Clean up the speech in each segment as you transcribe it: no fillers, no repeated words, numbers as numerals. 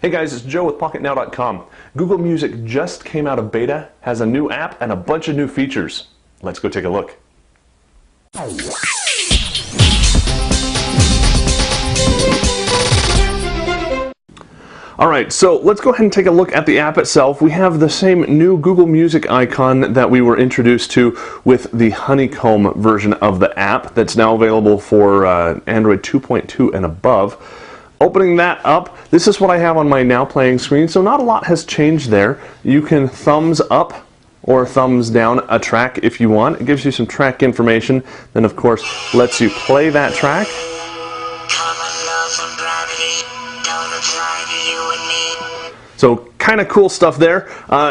Hey guys, it's Joe with PocketNow.com. Google Music just came out of beta, has a new app, and a bunch of new features. Let's go take a look. Alright, so let's go ahead and take a look at the app itself. We have the same new Google Music icon that we were introduced to with the Honeycomb version of the app that's now available for Android 2.2 and above. Opening that up, this is what I have on my now playing screen, so not a lot has changed there. You can thumbs up or thumbs down a track if you want. It gives you some track information, then of course lets you play that track. So kind of cool stuff there.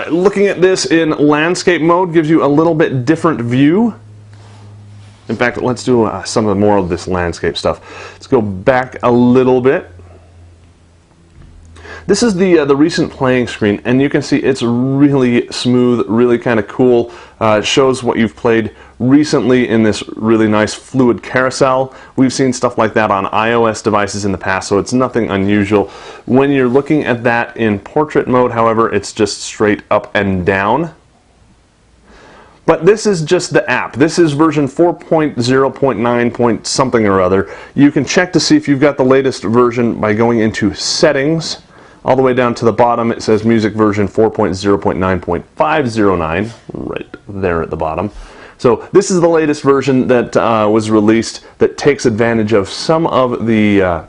Looking at this in landscape mode gives you a little bit different view. In fact, let's do some of the more of this landscape stuff. Let's go back a little bit. This is the recent playing screen, and you can see it's really smooth, really kind of cool. It shows what you've played recently in this really nice fluid carousel. We've seen stuff like that on iOS devices in the past, so it's nothing unusual. When you're looking at that in portrait mode, however, it's just straight up and down. But this is just the app. This is version 4.0.9 point something or other. You can check to see if you've got the latest version by going into Settings. All the way down to the bottom it says Music version 4.0.9.509 right there at the bottom. So this is the latest version that was released that takes advantage of some of the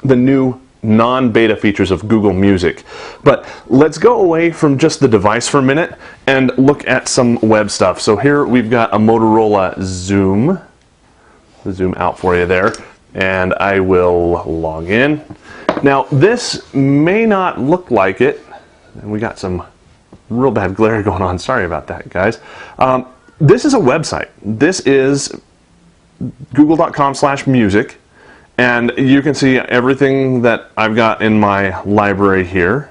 new non-beta features of Google Music. But let's go away from just the device for a minute and look at some web stuff. So here we've got a Motorola Zoom. Zoom out for you there, and I will log in. Now this may not look like it, and we got some real bad glare going on. Sorry about that, guys. This is a website. This is google.com/music. And you can see everything that I've got in my library here.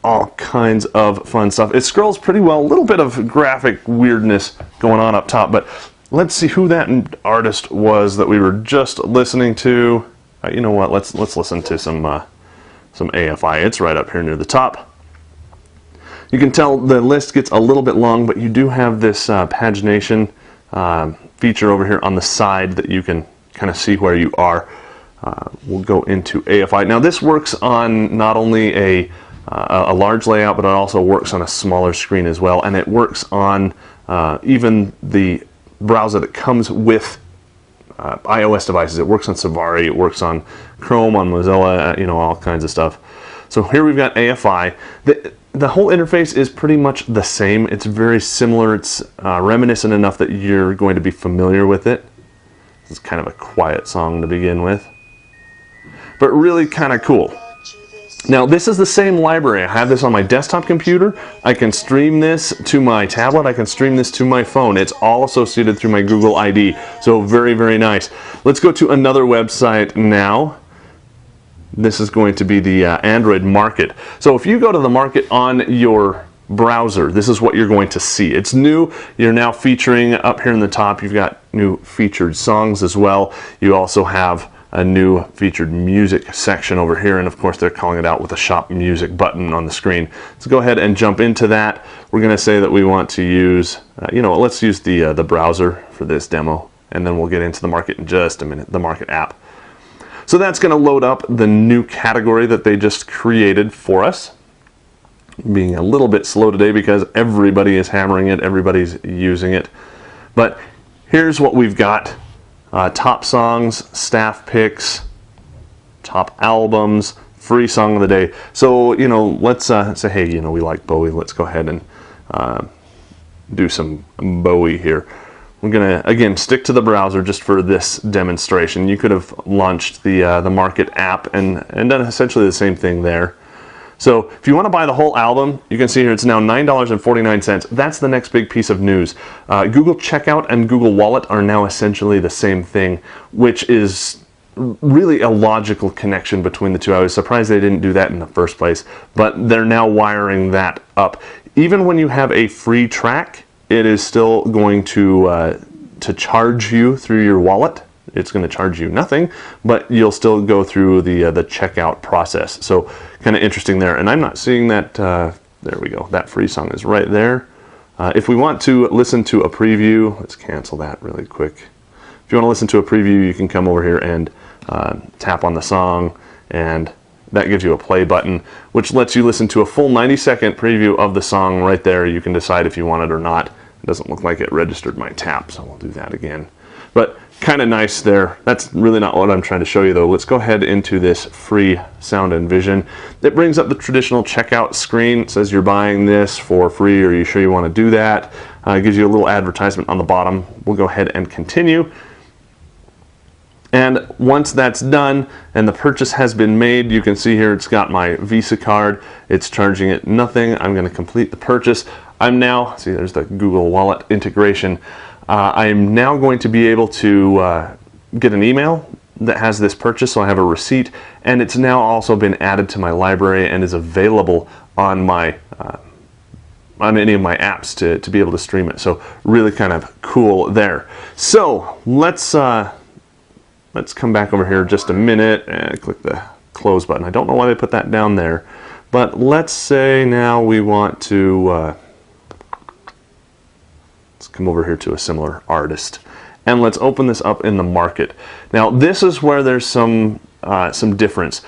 All kinds of fun stuff. It scrolls pretty well. A little bit of graphic weirdness going on up top, but let's see who that artist was that we were just listening to. You know what? Let's listen to some AFI. It's right up here near the top. You can tell the list gets a little bit long, but you do have this pagination feature over here on the side that you can kind of see where you are. We'll go into AFI. Now this works on not only a large layout, but it also works on a smaller screen as well, and it works on even the browser that comes with iOS devices. It works on Safari, it works on Chrome, on Mozilla, you know, all kinds of stuff. So here we've got AFI. The whole interface is pretty much the same. It's very similar. It's reminiscent enough that you're going to be familiar with it. This is kind of a quiet song to begin with, but really kind of cool. Now this is the same library. I have this on my desktop computer. I can stream this to my tablet. I can stream this to my phone. It's all associated through my Google ID. So very, very nice. Let's go to another website now. This is going to be the Android Market. So if you go to the Market on your browser, this is what you're going to see. It's new. You're now featuring up here in the top. You've got new featured songs as well. You also have a new featured music section over here, and of course they're calling it out with a Shop Music button on the screen. Let's go ahead and jump into that. We're going to say that we want to use, you know, let's use the browser for this demo, and then we'll get into the Market in just a minute, the Market app. So that's going to load up the new category that they just created for us. Being a little bit slow today because everybody is hammering it, everybody's using it. But here's what we've got. Top songs, staff picks, top albums, free song of the day. So, you know, let's say, hey, you know, we like Bowie. Let's go ahead and do some Bowie here. We're going to, again, stick to the browser just for this demonstration. You could have launched the Market app and done essentially the same thing there. So if you want to buy the whole album, you can see here it's now $9.49. That's the next big piece of news. Google Checkout and Google Wallet are now essentially the same thing, which is really a logical connection between the two. I was surprised they didn't do that in the first place, but they're now wiring that up. Even when you have a free track, it is still going to charge you through your wallet. it's going to charge you nothing, but you'll still go through the checkout process. So kind of interesting there. And I'm not seeing that. There we go. That free song is right there. If we want to listen to a preview, let's cancel that really quick. If you want to listen to a preview, you can come over here and tap on the song, and that gives you a play button, which lets you listen to a full 90-second preview of the song right there. You can decide if you want it or not. It doesn't look like it registered my tap, so we'll do that again. But kind of nice there. That's really not what I'm trying to show you though. Let's go ahead into this free Sound and Vision. It brings up the traditional checkout screen. It says you're buying this for free. Are you sure you want to do that? It gives you a little advertisement on the bottom. We'll go ahead and continue. And once that's done and the purchase has been made, you can see here it's got my Visa card. It's charging it nothing. I'm going to complete the purchase. I'm now, see there's the Google Wallet integration. I'm now going to be able to get an email that has this purchase, so I have a receipt, and it's now also been added to my library and is available on my on any of my apps to be able to stream it. So really kind of cool there. So let's come back over here just a minute and click the close button. I don't know why they put that down there, but let's say now we want to let's come over here to a similar artist, and let's open this up in the market. Now this is where there's some difference.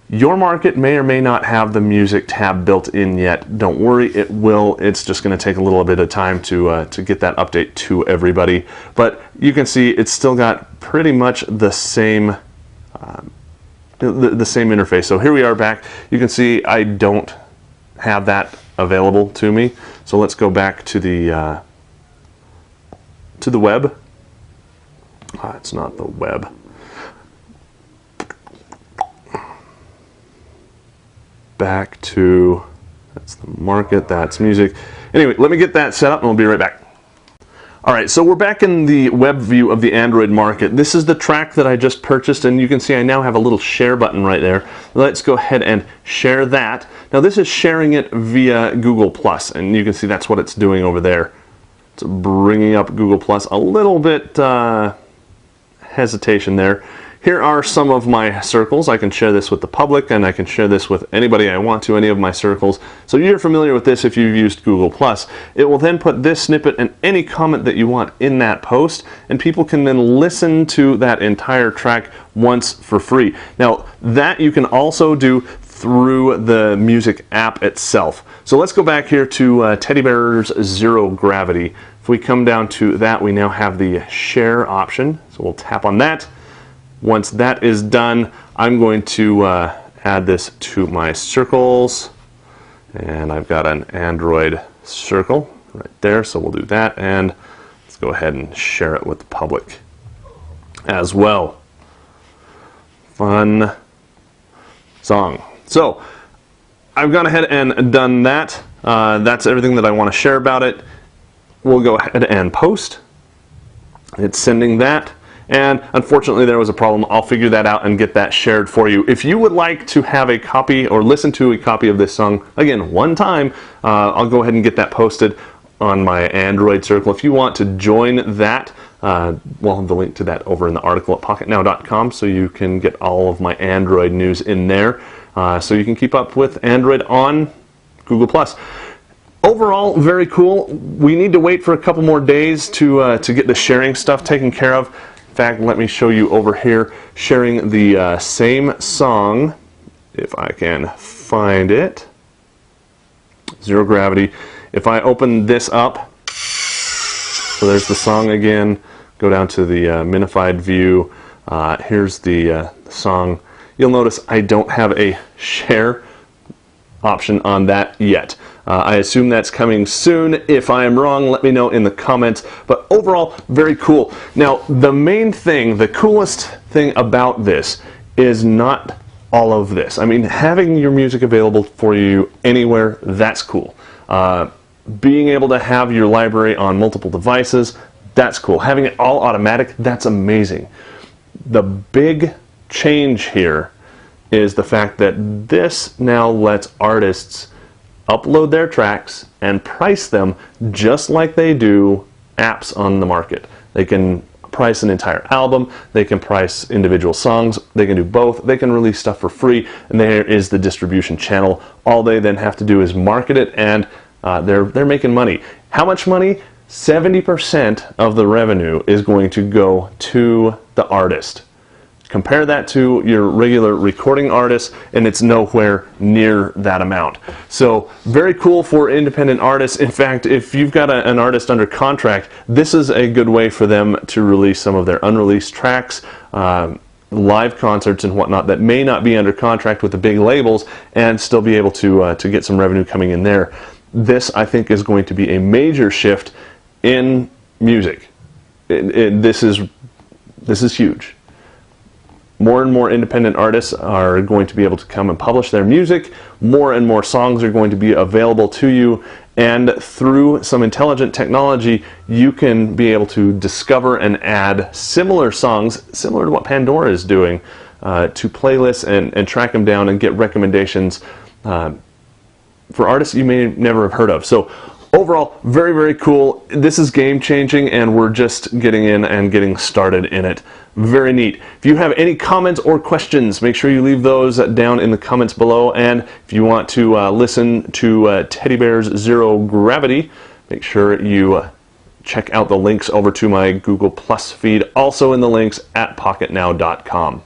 Your market may or may not have the music tab built in yet. Don't worry, it will. It's just going to take a little bit of time to get that update to everybody. But you can see it's still got pretty much the same the same interface. So here we are back. You can see I don't have that available to me. So let's go back to the web. It's not the web. Back to, that's the market, that's music. Anyway, let me get that set up and we'll be right back. All right, so we're back in the web view of the Android market. This is the track that I just purchased, and you can see I now have a little share button right there. Let's go ahead and share that. Now this is sharing it via Google+, and you can see that's what it's doing over there. It's bringing up Google+, a little bit hesitation there. Here are some of my circles. I can share this with the public, and I can share this with anybody I want to, any of my circles. So you're familiar with this if you've used Google+. It will then put this snippet and any comment that you want in that post, and people can then listen to that entire track once for free. Now, that you can also do through the music app itself. So let's go back here to Teddy Bear's Zero Gravity. If we come down to that, we now have the share option. So we'll tap on that. Once that is done, I'm going to add this to my circles, and I've got an Android circle right there, so we'll do that, and let's go ahead and share it with the public as well. Fun song. So I've gone ahead and done that. That's everything that I want to share about it. We'll go ahead and post. It's sending that. And unfortunately there was a problem. I'll figure that out and get that shared for you. If you would like to have a copy or listen to a copy of this song, again, one time, I'll go ahead and get that posted on my Android circle. If you want to join that, we'll have the link to that over in the article at pocketnow.com, so you can get all of my Android news in there, so you can keep up with Android on Google+. Overall, very cool. We need to wait for a couple more days to get the sharing stuff taken care of. In fact, let me show you over here, sharing the same song, if I can find it. Zero Gravity. If I open this up, so there's the song again, go down to the minified view, here's the song. You'll notice I don't have a share option on that yet. I assume that's coming soon. If I am wrong, let me know in the comments. But overall, very cool. Now, the main thing, the coolest thing about this is not all of this. I mean, having your music available for you anywhere, that's cool. Being able to have your library on multiple devices, that's cool. Having it all automatic, that's amazing. The big change here is the fact that this now lets artists upload their tracks and price them just like they do apps on the market. They can price an entire album, they can price individual songs, they can do both, they can release stuff for free, and there is the distribution channel. All they then have to do is market it, and they're making money. How much money? 70% of the revenue is going to go to the artist. Compare that to your regular recording artist, and it's nowhere near that amount. So very cool for independent artists. In fact, if you've got an artist under contract, this is a good way for them to release some of their unreleased tracks, live concerts and whatnot that may not be under contract with the big labels, and still be able to get some revenue coming in there. This, I think, is going to be a major shift in music. This is huge. More and more independent artists are going to be able to come and publish their music. More and more songs are going to be available to you, and through some intelligent technology, you can be able to discover and add similar songs, similar to what Pandora is doing, to playlists and track them down and get recommendations for artists you may never have heard of. So overall, very, very cool. This is game changing, and we're just getting in and getting started in it. Very neat. If you have any comments or questions, make sure you leave those down in the comments below. And if you want to listen to Teddy Bear's Zero Gravity, make sure you check out the links over to my Google Plus feed, also in the links at pocketnow.com.